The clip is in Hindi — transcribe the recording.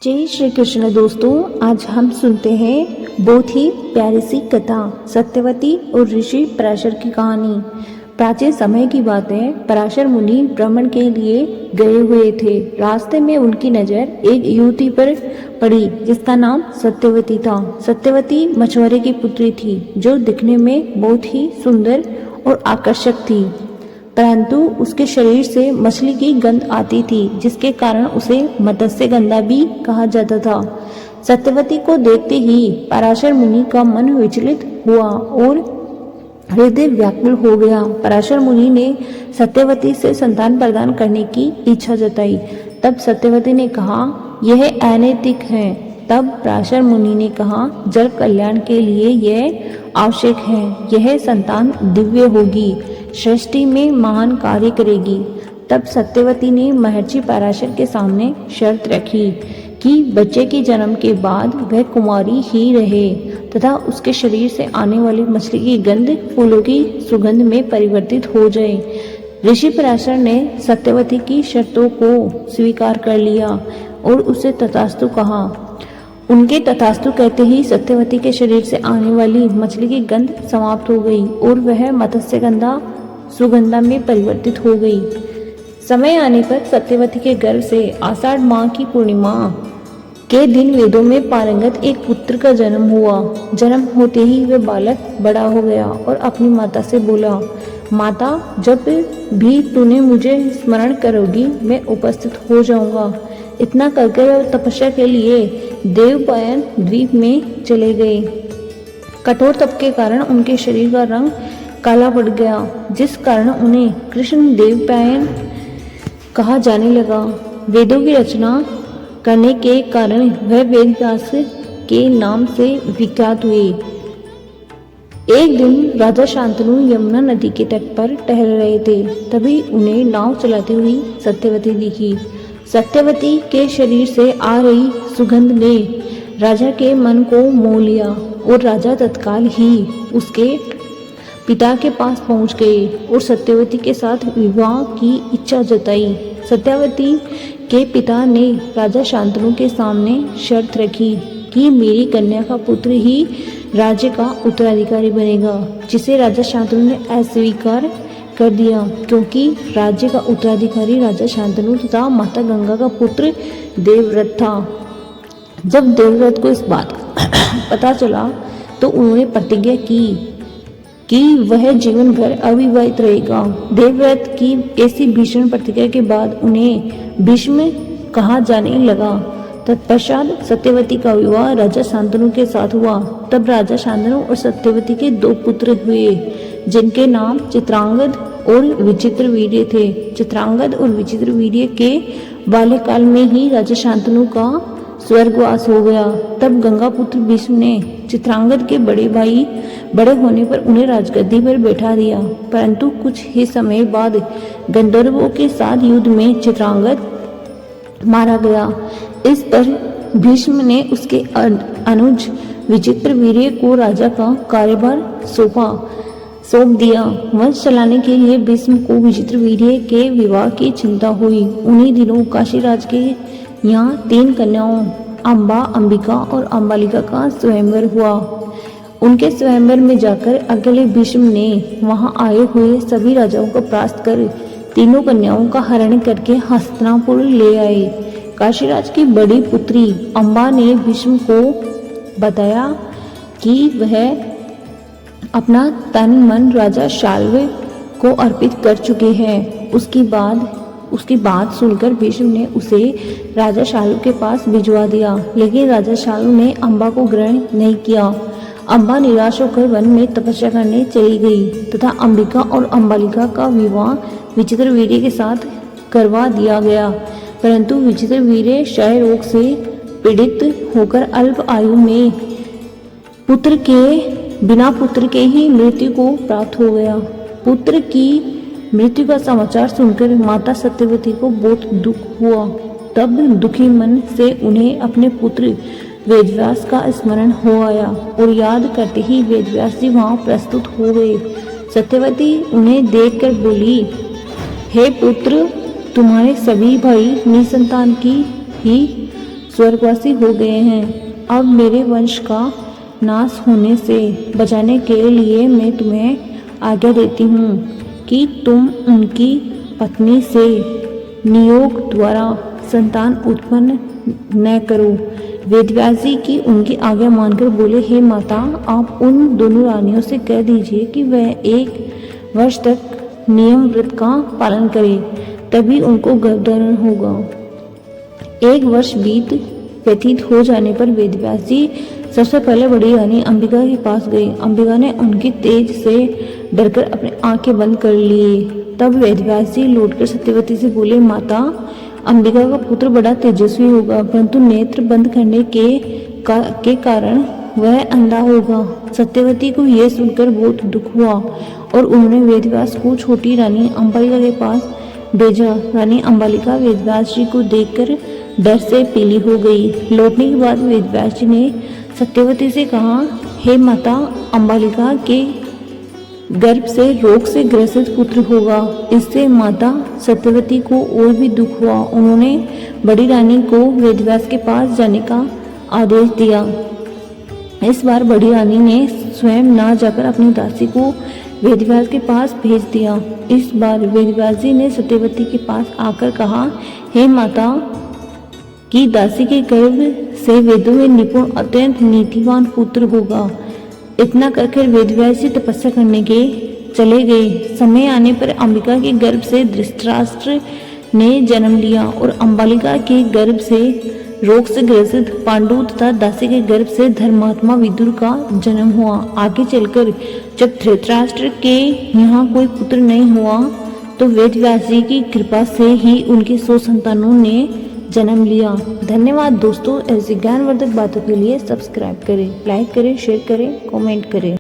जय श्री कृष्ण दोस्तों, आज हम सुनते हैं बहुत ही प्यारी सी कथा सत्यवती और ऋषि पराशर की कहानी। प्राचीन समय की बात है। पराशर मुनि भ्रमण के लिए गए हुए थे। रास्ते में उनकी नजर एक युवती पर पड़ी जिसका नाम सत्यवती था। सत्यवती मछुआरे की पुत्री थी जो दिखने में बहुत ही सुंदर और आकर्षक थी, परंतु उसके शरीर से मछली की गंध आती थी जिसके कारण उसे मत्स्य गंधा भी कहा जाता था। सत्यवती को देखते ही पराशर मुनि का मन विचलित हुआ और हृदय व्याकुल हो गया। पराशर मुनि ने सत्यवती से संतान प्रदान करने की इच्छा जताई। तब सत्यवती ने कहा, यह अनैतिक है। तब पराशर मुनि ने कहा, जल कल्याण के लिए यह आवश्यक है। यह संतान दिव्य होगी, सृष्टि में महान कार्य करेगी। तब सत्यवती ने महर्षि पराशर के सामने शर्त रखी कि बच्चे के जन्म के बाद वह कुमारी ही रहे तथा उसके शरीर से आने वाली मछली की गंध फूलों की सुगंध में परिवर्तित हो जाए। ऋषि पराशर ने सत्यवती की शर्तों को स्वीकार कर लिया और उसे तथास्तु कहा। उनके तथास्तु कहते ही सत्यवती के शरीर से आने वाली मछली की गंध समाप्त हो गई और वह मत्स्यगंधा सुगंधा में परिवर्तित हो गई। समय आने पर सत्यवती के गर्भ से आषाढ़ माह की पूर्णिमा के दिन वेदों में पारंगत एक पुत्र का जन्म हुआ। जन्म होते ही वह बालक बड़ा हो गया और अपनी माता से बोला, माता, जब भी तूने मुझे स्मरण करोगी मैं उपस्थित हो जाऊंगा। इतना करके वह तपस्या के लिए देवपायन द्वीप में चले गए। कठोर तप के कारण उनके शरीर का रंग काला पड़ गया, जिस कारण उन्हें कृष्ण देवपायन कहा जाने लगा। वेदों की रचना करने के कारण वह वेदव्यास के नाम से विख्यात हुए। एक दिन राजा शांतनु यमुना नदी के तट पर टहल रहे थे। तभी उन्हें नाव चलाती हुई सत्यवती दिखी। सत्यवती के शरीर से आ रही सुगंध ने राजा के मन को मोह लिया और राजा तत्काल ही उसके पिता के पास पहुंच गए और सत्यवती के साथ विवाह की इच्छा जताई। सत्यवती के पिता ने राजा शांतनु के सामने शर्त रखी कि मेरी कन्या का पुत्र ही राज्य का उत्तराधिकारी बनेगा, जिसे राजा शांतनु ने अस्वीकार कर दिया क्योंकि राज्य का उत्तराधिकारी राजा शांतनु तथा माता गंगा का पुत्र देवव्रत था। जब देवव्रत को इस बात पता चला तो उन्होंने प्रतिज्ञा की कि वह जीवन भर अविवाहित रहेगा। देवव्रत की ऐसी भीषण प्रतिज्ञा के बाद उन्हें भीष्म कहा जाने लगा। तत्पश्चात सत्यवती का विवाह राजा शांतनु के साथ हुआ। तब राजा शांतनु और सत्यवती के दो पुत्र हुए जिनके नाम चित्रांगद और विचित्रवीर्य थे। चित्रांगद और विचित्रवीर्य के बाल्यकाल में ही राजा शांतनु का स्वर्गवास हो गया। तब गंगा पुत्र भीष्म ने चित्रांगद के बड़े भाई बड़े होने पर उन्हें राजगद्दी पर बैठा दिया, परंतु कुछ ही समय बाद गंधर्वों के साथ युद्ध में चित्रांगद मारा गया। इस पर भीष्म ने उसके अनुज विचित्रवीर्य को राजा का कार्यभार सौंप दिया। वंश चलाने के लिए भीष्म को विचित्रवीर्य के विवाह की चिंता हुई। उन्हीं दिनों काशीराज के यहाँ 3 कन्याओं अंबा, अंबिका और अंबालिका का स्वयंवर हुआ। उनके स्वयंवर में जाकर अकेले भीष्म ने वहां आए हुए सभी राजाओं को परास्त कर तीनों कन्याओं का हरण करके हस्तिनापुर ले आए। काशीराज की बड़ी पुत्री अंबा ने भीष्म को बताया कि वह अपना तन मन राजा शाल्व को अर्पित कर चुके हैं। उसकी बात सुनकर भीष्म ने उसे राजा शाल्व के पास भिजवा दिया, लेकिन राजा शाल्व ने अंबा को ग्रहण नहीं किया। अंबा निराश होकर वन में तपस्या करने चली गई तथा अंबिका और अंबालिका का विवाह विचित्रवीर्य के साथ करवा दिया गया, परंतु विचित्रवीर्य क्षय रोग से पीड़ित होकर अल्प आयु में बिना पुत्र के ही मृत्यु को प्राप्त हो गया। पुत्र की मृत्यु का समाचार सुनकर माता सत्यवती को बहुत दुख हुआ। तब दुखी मन से उन्हें अपने पुत्र वेदव्यास का स्मरण हो आया और याद करते ही वेदव्यास जी वहां प्रस्तुत हो गए। सत्यवती उन्हें देखकर बोली, हे पुत्र, तुम्हारे सभी भाई निसंतान की ही स्वर्गवासी हो गए हैं। अब मेरे वंश का नाश होने से बचाने के लिए मैं तुम्हें आज्ञा देती हूँ कि तुम उनकी पत्नी से नियोग द्वारा संतान उत्पन्न न करो। वेदव्यास जी की उनकी आज्ञा मानकर बोले, हे माता, आप उन दोनों रानियों से कह दीजिए कि वह 1 वर्ष तक नियम व्रत का पालन करें, तभी उनको गर्भधारण होगा। 1 वर्ष व्यतीत हो जाने पर वेदव्यास जी सबसे पहले बड़ी रानी अंबिका के पास गए। अंबिका ने उनकी तेज से डरकर अपनी आंखें बंद कर ली। तब वेदव्यास जी लौटकर सत्यवती से बोले, माता, अंबिका का पुत्र बड़ा तेजस्वी होगा, परंतु नेत्र बंद करने के कारण वह अंधा होगा। सत्यवती को यह सुनकर बहुत दुख हुआ और उन्होंने वेदव्यास को छोटी रानी अंबालिका के पास भेजा। रानी अंबालिका वेदव्यास जी को देखकर डर से पीली हो गई। लौटने के बाद वेदव्यास जी ने सत्यवती से कहा, हे माता, अंबालिका के गर्भ से रोग से ग्रसित पुत्र होगा। इससे माता सत्यवती को और भी दुख हुआ। उन्होंने बड़ी रानी को वेदव्यास के पास जाने का आदेश दिया। इस बार बड़ी रानी ने स्वयं ना जाकर अपनी दासी को वेदव्यास के पास भेज दिया। इस बार वेदव्यास जी ने सत्यवती के पास आकर कहा, हे माता, की दासी के गर्भ से वेदों में निपुण अत्यंत नीतिवान पुत्र होगा। इतना कहकर वेदव्यास जी तपस्या करने के चले गए। समय आने पर अंबिका के गर्भ से धृतराष्ट्र ने जन्म लिया और अंबालिका के गर्भ से रोग से ग्रसित पांडु तथा दासी के गर्भ से धर्मात्मा विदुर का जन्म हुआ। आगे चलकर जब धृतराष्ट्र के यहाँ कोई पुत्र नहीं हुआ तो वेदव्यास जी की कृपा से ही उनके 100 संतानों ने जन्म लिया। धन्यवाद दोस्तों। ऐसी ज्ञानवर्धक बातों के लिए सब्सक्राइब करें, लाइक करें, शेयर करें, कमेंट करें।